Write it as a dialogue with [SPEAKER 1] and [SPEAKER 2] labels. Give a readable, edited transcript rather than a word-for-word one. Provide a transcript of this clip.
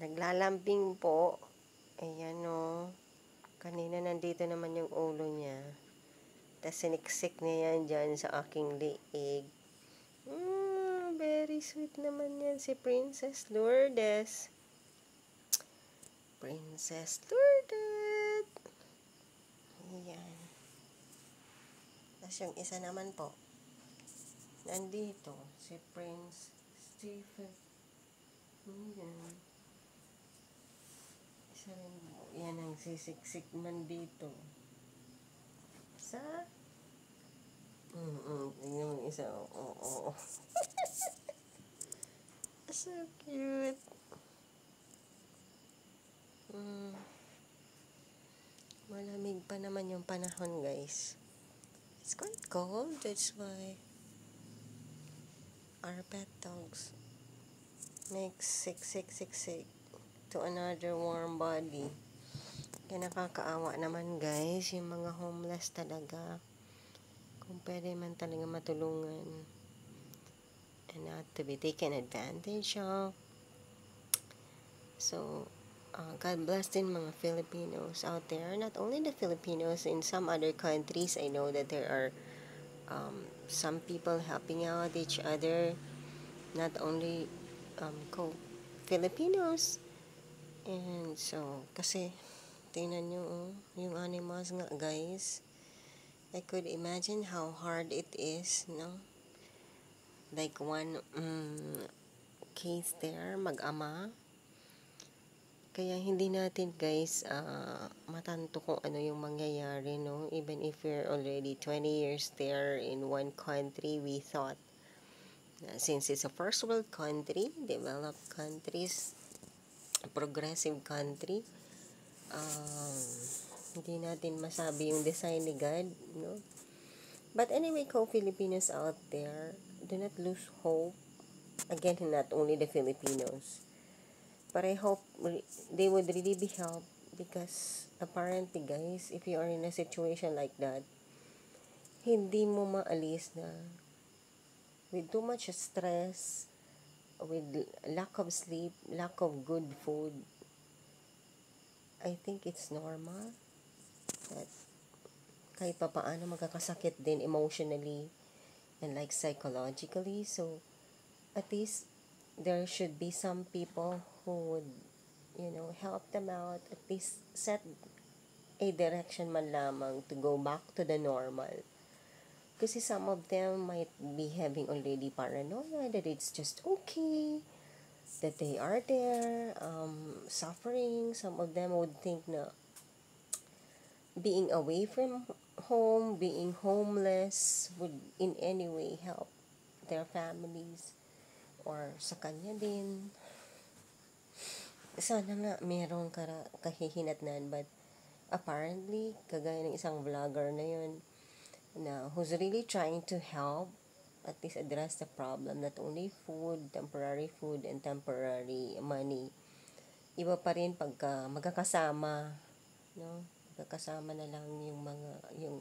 [SPEAKER 1] Naglalambing po. Ayan o. Kanina nandito naman yung ulo niya. Tapos siniksik niya yan dyan sa aking liig. Very sweet naman yan si Princess Lourdes. Princess Lourdes. Ayan. Tapos yung isa naman po. Nandito. Si Prince Stephen. Ayan. Isa rin po. Yan ang sisiksik man dito. Sa tingnan mo isa. Oo. So cute. Malamig pa naman yung panahon, guys. It's quite cold. That's why our pet dogs make sick to another warm body. Kaya nakakaawa naman, guys, yung mga homeless talaga. Kung pwede man talaga matulungan and not to be taken advantage of. So, God bless din mga Filipinos out there. Not only the Filipinos, in some other countries, I know that there are some people helping out each other. Not only Filipinos. And so, kasi, tingnan nyo, yung animals nga, guys. I could imagine how hard it is, no? Like one case there, mag-ama. Kaya hindi natin, guys, matanto kung ano yung mangyayari, no? Even if we're already 20 years there in one country, we thought, since it's a first world country, developed countries, progressive country, hindi natin masabi yung design ni God, no? But anyway, co-Filipinos out there, do not lose hope. Again, not only the Filipinos. But I hope they would really be helped because apparently, guys, if you are in a situation like that, hindi mo maalis na with too much stress, with lack of sleep, lack of good food. I think it's normal that kahit pa paano magkakasakit din emotionally and like psychologically. So, at least there should be some people who would, help them out. At least set a direction man lamang to go back to the normal. Kasi some of them might be having already paranoia that it's just okay, that they are there, suffering. Some of them would think na being away from home, being homeless would in any way help their families or sa kanya din. Sana nga mayroong kahihinatnan, but apparently, kagaya ng isang vlogger na yun, na who's really trying to help, at least address the problem, not only food, temporary food, and temporary money. Iba pa rin pagka magkakasama, no? Magkakasama na lang yung